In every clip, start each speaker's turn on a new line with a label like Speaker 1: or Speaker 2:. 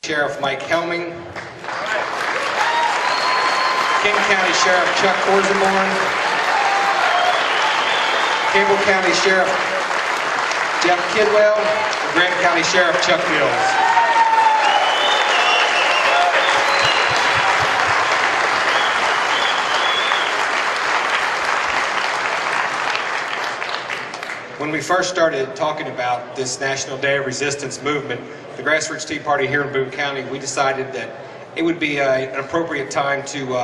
Speaker 1: Sheriff Mike Helming, King County Sheriff Chuck Corzenborn, Cable County Sheriff Jeff Kidwell, and Grant County Sheriff Chuck Mills. When we first started talking about this National Day of Resistance movement, the Grassroots Tea Party here in Boone County, we decided that it would be an appropriate time to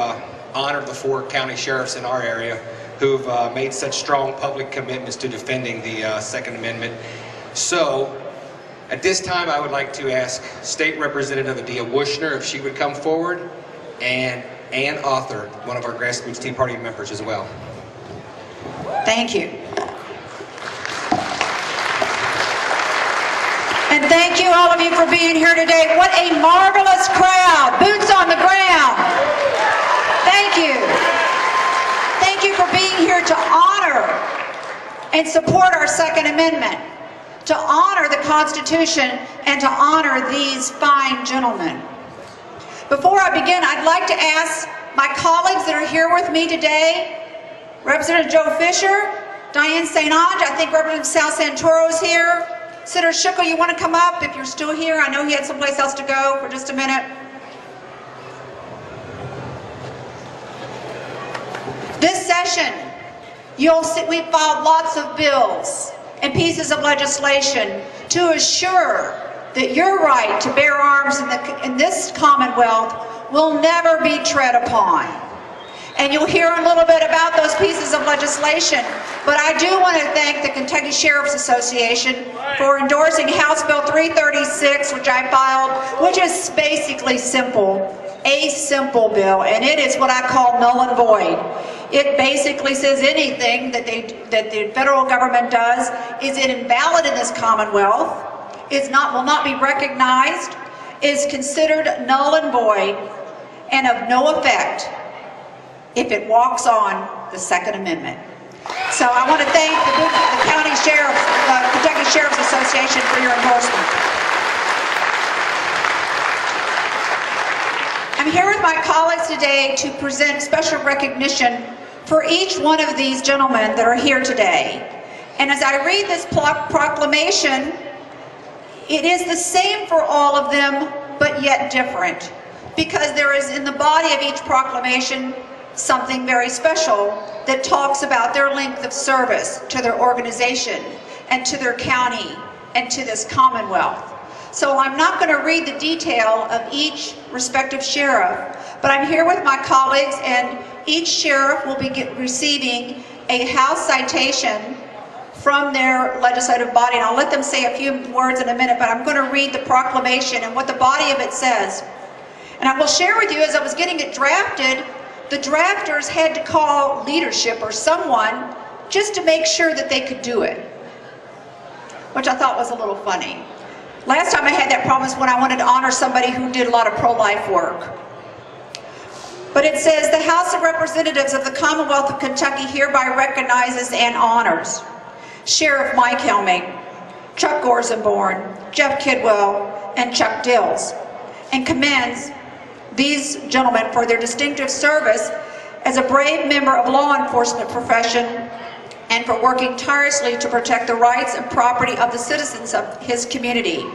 Speaker 1: honor the 4 county sheriffs in our area who've made such strong public commitments to defending the Second Amendment. So, at this time, I would like to ask State Representative Adia Wushner if she would come forward, and Ann Author, one of our Grassroots Tea Party members as well.
Speaker 2: Thank you. And thank you, all of you, for being here today. What a marvelous crowd. Boots on the ground. Thank you. Thank you for being here to honor and support our Second Amendment, to honor the Constitution, and to honor these fine gentlemen. Before I begin, I'd like to ask my colleagues that are here with me today, Representative Joe Fisher, Diane St. Ange, I think Representative Sal Santoro's here. Senator Schickle, you want to come up if you're still here? I know he had someplace else to go for just a minute. This session, you'll see we filed lots of bills and pieces of legislation to assure that your right to bear arms in this Commonwealth will never be tread upon. And you'll hear a little bit about those pieces of legislation. But I do want to thank the Kentucky Sheriff's Association for endorsing House Bill 336, which I filed, which is basically simple, a simple bill, and it is what I call null and void. It basically says anything that the federal government does is invalid in this Commonwealth, will not be recognized, is considered null and void, and of no effect if it walks on the Second Amendment. So I want to thank the County Sheriffs, Kentucky Sheriff's Association for your endorsement. I'm here with my colleagues today to present special recognition for each one of these gentlemen that are here today. And as I read this proclamation, it is the same for all of them, but yet different, because there is in the body of each proclamation something very special that talks about their length of service to their organization and to their county and to this Commonwealth. So I'm not going to read the detail of each respective sheriff, but I'm here with my colleagues, and each sheriff will be receiving a House citation from their legislative body, and I'll let them say a few words in a minute, but I'm going to read the proclamation and what the body of it says. And I will share with you, as I was getting it drafted, the drafters had to call leadership or someone just to make sure that they could do it, which I thought was a little funny. Last time I had that problem was when I wanted to honor somebody who did a lot of pro-life work. But it says, the House of Representatives of the Commonwealth of Kentucky hereby recognizes and honors Sheriff Mike Helming, Chuck Corzenborn, Jeff Kidwell, and Chuck Dills, and commends these gentlemen for their distinctive service as a brave member of law enforcement profession and for working tirelessly to protect the rights and property of the citizens of his community.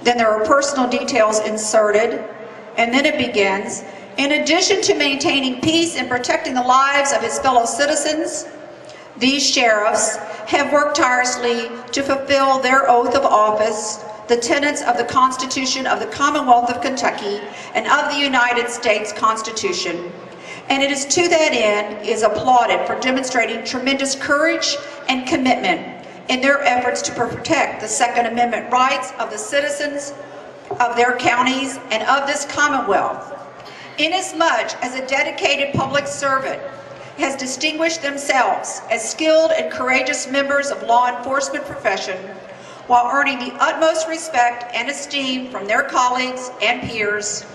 Speaker 2: Then there are personal details inserted, and then it begins, in addition to maintaining peace and protecting the lives of his fellow citizens, these sheriffs have worked tirelessly to fulfill their oath of office, the tenets of the Constitution of the Commonwealth of Kentucky and of the United States Constitution. And it is to that end is applauded for demonstrating tremendous courage and commitment in their efforts to protect the Second Amendment rights of the citizens of their counties and of this Commonwealth. Inasmuch as a dedicated public servant has distinguished themselves as skilled and courageous members of law enforcement profession, while earning the utmost respect and esteem from their colleagues and peers,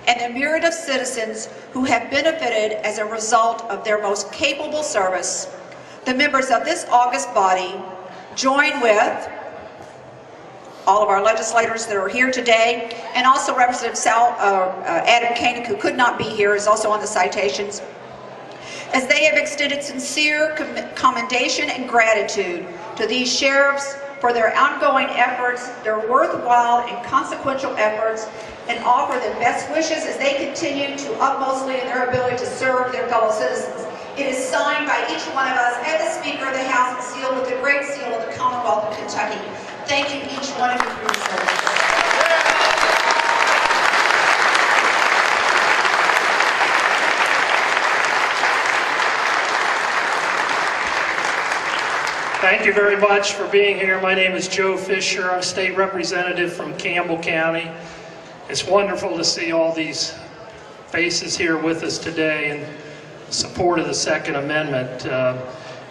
Speaker 2: and the myriad of citizens who have benefited as a result of their most capable service, the members of this august body join with all of our legislators that are here today, and also Representative Adam Koenig, who could not be here, is also on the citations, as they have extended sincere commendation and gratitude to these sheriffs for their ongoing efforts, their worthwhile and consequential efforts, and offer them best wishes as they continue to utmostly in their ability to serve their fellow citizens. It is signed by each one of us and the Speaker of the House and sealed with the great seal of the Commonwealth of Kentucky. Thank you, each one of you, for your service.
Speaker 3: Thank you very much for being here. My name is Joe Fisher. I'm a state representative from Campbell County. It's wonderful to see all these faces here with us today in support of the Second Amendment.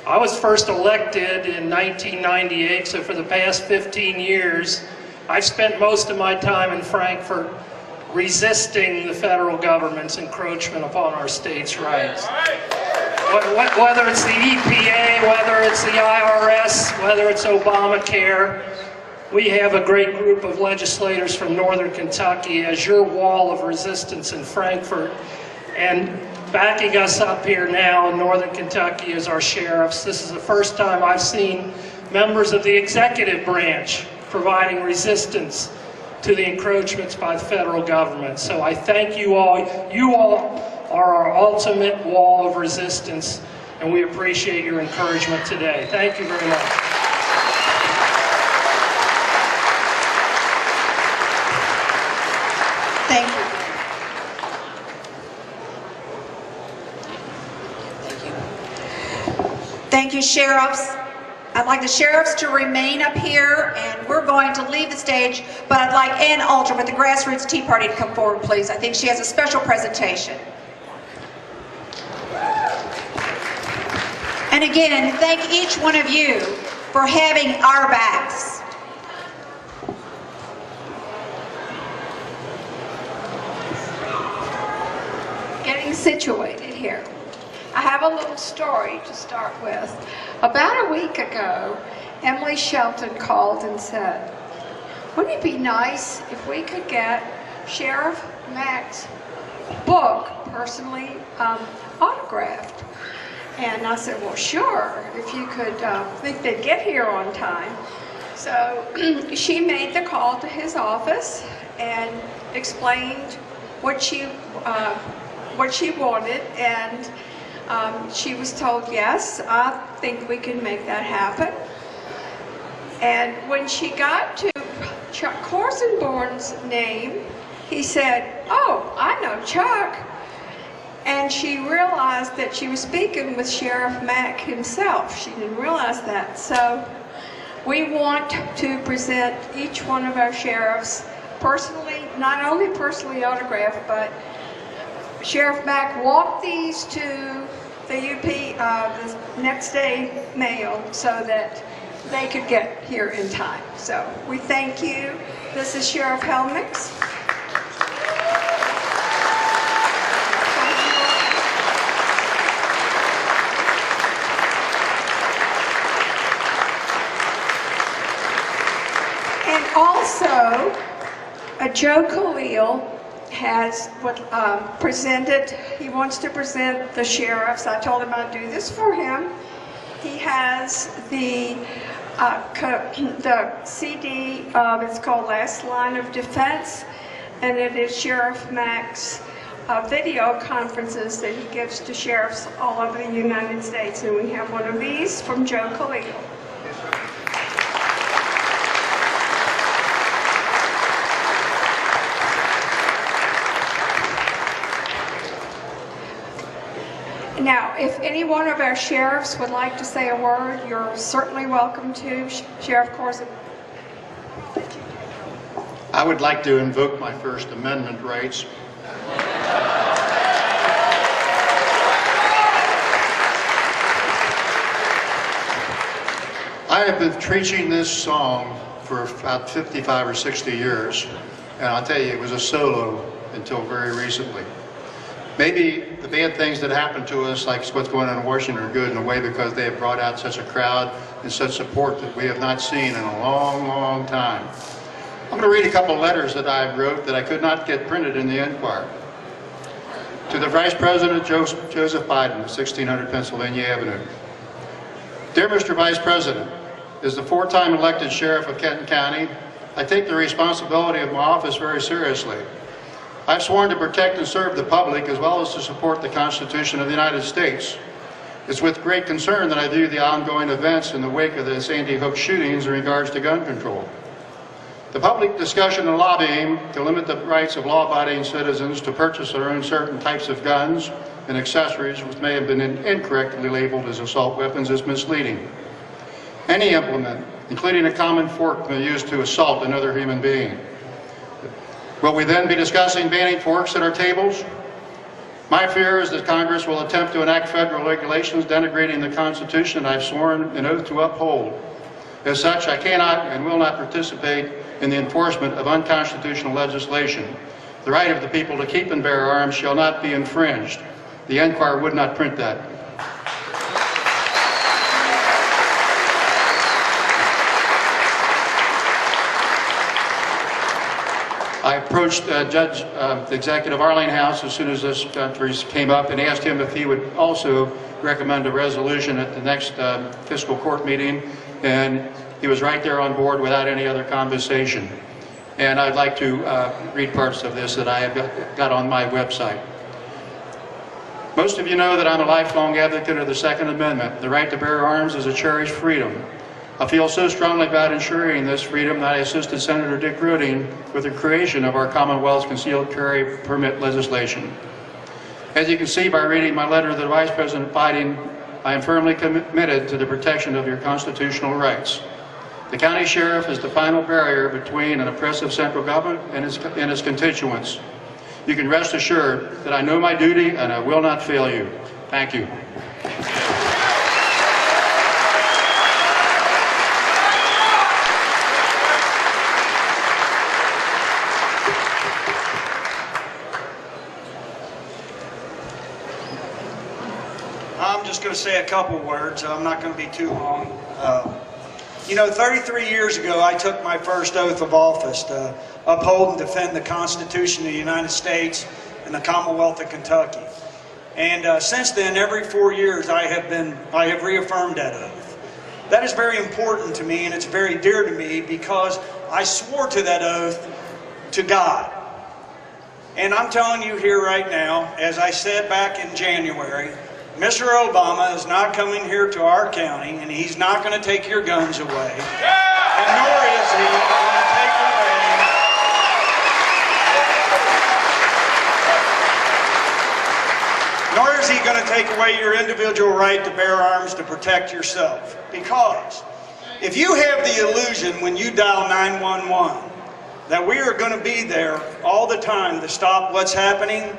Speaker 3: I was first elected in 1998, so for the past 15 years, I've spent most of my time in Frankfort resisting the federal government's encroachment upon our states' rights. Whether it's the EPA, whether it's the IRS, whether it's Obamacare, we have a great group of legislators from Northern Kentucky as your wall of resistance in Frankfort. And backing us up here now in Northern Kentucky is our sheriffs. This is the first time I've seen members of the executive branch providing resistance to the encroachments by the federal government. So I thank you all. You all are our ultimate wall of resistance, and we appreciate your encouragement today. Thank you very much.
Speaker 2: Thank you. Thank you, sheriffs. I'd like the sheriffs to remain up here, and we're going to leave the stage, but I'd like Ann Alter with the Grassroots Tea Party to come forward, please. I think she has a special presentation. And again, thank each one of you for having our backs.
Speaker 4: Getting situated here. I have a little story to start with. About a week ago, Emily Shelton called and said, wouldn't it be nice if we could get Sheriff Mack's book personally autographed? And I said, well, sure, if you could think they'd get here on time. So she made the call to his office and explained what she wanted, and she was told, yes, I think we can make that happen. And when she got to Chuck Corsenborn's name, he said, oh, I know Chuck. And she realized that she was speaking with Sheriff Mack himself. She didn't realize that. So we want to present each one of our sheriffs personally, not only personally autographed, but Sheriff Mack walked these to the UP the next day mail so that they could get here in time. So we thank you. This is Sheriff Helmix. And also, Joe Khalil has presented, he wants to present the sheriffs. I told him I'd do this for him. He has the CD, it's called Last Line of Defense, and it is Sheriff Mack's video conferences that he gives to sheriffs all over the United States. And we have one of these from Joe Khalil. Now, if any one of our sheriffs would like to say a word, you're certainly welcome to. Sheriff Corson.
Speaker 5: I would like to invoke my First Amendment rights. I have been preaching this song for about 55 or 60 years, and I'll tell you, it was a solo until very recently. Maybe the bad things that happen to us, like what's going on in Washington, are good in a way because they have brought out such a crowd and such support that we have not seen in a long, long time. I'm going to read a couple of letters that I wrote that I could not get printed in the Enquirer. To the Vice President Joseph Biden, 1600 Pennsylvania Avenue. Dear Mr. Vice President, as the 4-time elected Sheriff of Kenton County, I take the responsibility of my office very seriously. I've sworn to protect and serve the public as well as to support the Constitution of the United States. It's with great concern that I view the ongoing events in the wake of the Sandy Hook shootings in regards to gun control. The public discussion and lobbying to limit the rights of law-abiding citizens to purchase their own certain types of guns and accessories which may have been incorrectly labeled as assault weapons is misleading. Any implement, including a common fork, may be used to assault another human being. Will we then be discussing banning forks at our tables? My fear is that Congress will attempt to enact federal regulations denigrating the Constitution I've sworn an oath to uphold. As such, I cannot and will not participate in the enforcement of unconstitutional legislation. The right of the people to keep and bear arms shall not be infringed. The Enquirer would not print that. I approached the executive Arlene House as soon as this came up and asked him if he would also recommend a resolution at the next fiscal court meeting, and he was right there on board without any other conversation. And I'd like to read parts of this that I have got on my website. Most of you know that I'm a lifelong advocate of the Second Amendment. The right to bear arms is a cherished freedom. I feel so strongly about ensuring this freedom that I assisted Senator Dick Roding with the creation of our Commonwealth's concealed carry permit legislation. As you can see by reading my letter to the Vice President Biden, I am firmly committed to the protection of your constitutional rights. The county sheriff is the final barrier between an oppressive central government and its constituents. You can rest assured that I know my duty and I will not fail you. Thank you.
Speaker 6: I'm just going to say a couple words. I'm not going to be too long. You know, 33 years ago, I took my first oath of office to uphold and defend the Constitution of the United States and the Commonwealth of Kentucky. And since then, every 4 years, I have reaffirmed that oath. That is very important to me, and it's very dear to me because I swore to that oath to God. And I'm telling you here right now, as I said back in January, Mr. Obama is not coming here to our county, and he's not going to take your guns away. And nor is he going to take away your individual right to bear arms to protect yourself. Because if you have the illusion when you dial 911 that we are going to be there all the time to stop what's happening,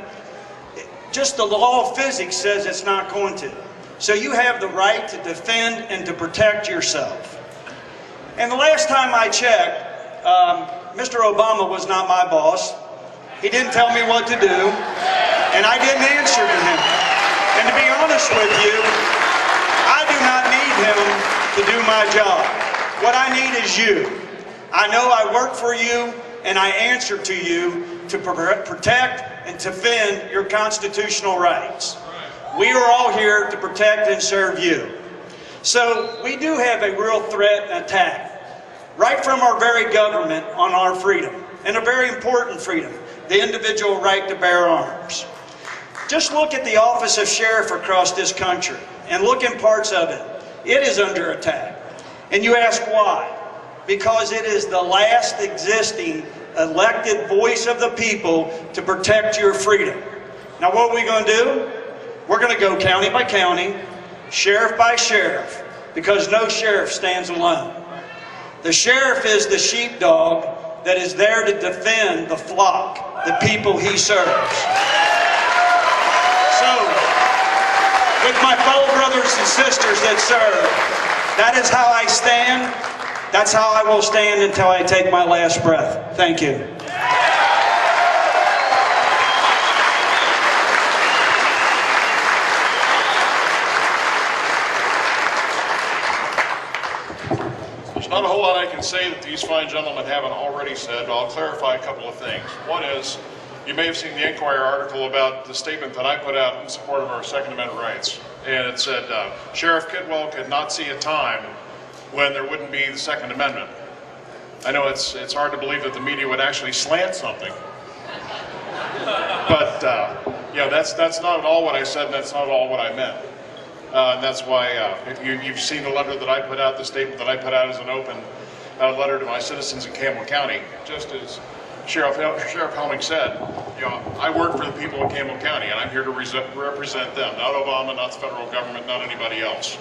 Speaker 6: just the law of physics says it's not going to. So you have the right to defend and to protect yourself. And the last time I checked, Mr. Obama was not my boss. He didn't tell me what to do, and I didn't answer to him. And to be honest with you, I do not need him to do my job. What I need is you. I know I work for you, and I answer to you to protect and to defend your constitutional rights. We are all here to protect and serve you. So we do have a real threat and attack right from our very government on our freedom, and a very important freedom, the individual right to bear arms. Just look at the office of sheriff across this country and look in parts of it. It is under attack. And you ask why? Because it is the last existing elected voice of the people to protect your freedom. Now what are we going to do? We're going to go county by county, sheriff by sheriff, because no sheriff stands alone. The sheriff is the sheepdog that is there to defend the flock, the people he serves. So, with my fellow brothers and sisters that serve, that is how I stand. That's how I will stand until I take my last breath. Thank you.
Speaker 7: There's not a whole whole lot I can say that these fine gentlemen haven't already said, but I'll clarify a couple of things. One is, you may have seen the Enquirer article about the statement that I put out in support of our Second Amendment rights. And it said, Sheriff Kidwell could not see a time when there wouldn't be the Second Amendment. I know it's hard to believe that the media would actually slant something. But, yeah, that's not at all what I said, and that's not at all what I meant. And that's why you've seen the letter that I put out, the statement that I put out as an open letter to my citizens in Campbell County. Just as Sheriff Helming said, I work for the people of Campbell County, and I'm here to represent them, not Obama, not the federal government, not anybody else.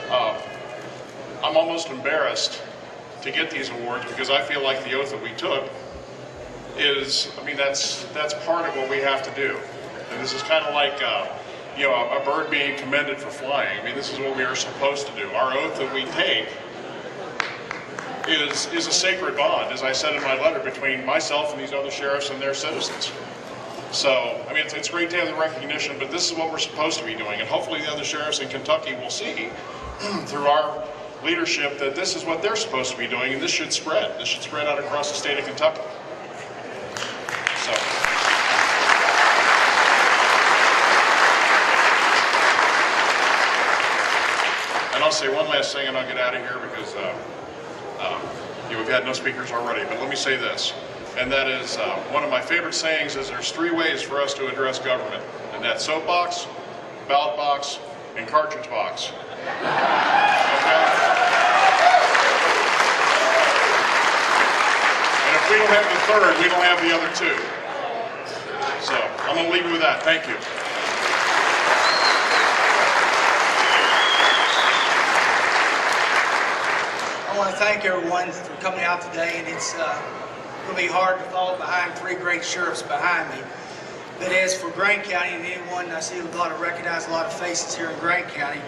Speaker 7: I'm almost embarrassed to get these awards because I feel like the oath that we took is, that's part of what we have to do. And this is kind of like, a bird being commended for flying. This is what we are supposed to do. Our oath that we take is a sacred bond, as I said in my letter, between myself and these other sheriffs and their citizens. So, it's great to have the recognition, but this is what we're supposed to be doing. And hopefully the other sheriffs in Kentucky will see through our leadership that this is what they're supposed to be doing, and this should spread. This should spread out across the state of Kentucky. So. And I'll say one last thing and I'll get out of here because we've had no speakers already, but let me say this. And that is, one of my favorite sayings is there's 3 ways for us to address government. And that's soapbox, ballot box, and cartridge box. Okay? And if we don't have the third, we don't have the other 2. So I'm going to leave you with that. Thank you.
Speaker 8: I want to thank everyone for coming out today, and it's going to be hard to follow behind 3 great sheriffs behind me. But as for Greene County, and anyone, I see recognize a lot of faces here in Greene County,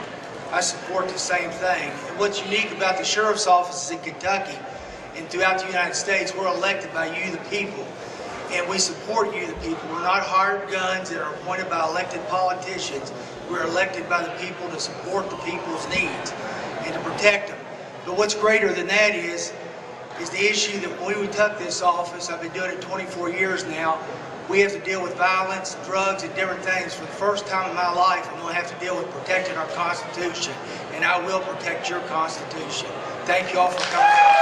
Speaker 8: I support the same thing. And what's unique about the sheriff's offices in Kentucky and throughout the United States, we're elected by you, the people, and we support you, the people. We're not hired guns that are appointed by elected politicians. We're elected by the people to support the people's needs and to protect them. But what's greater than that is the issue that when we took this office, I've been doing it 24 years now, we have to deal with violence, drugs, and different things. For the first time in my life, I'm going to have to deal with protecting our Constitution, and I will protect your Constitution. Thank you all for coming out.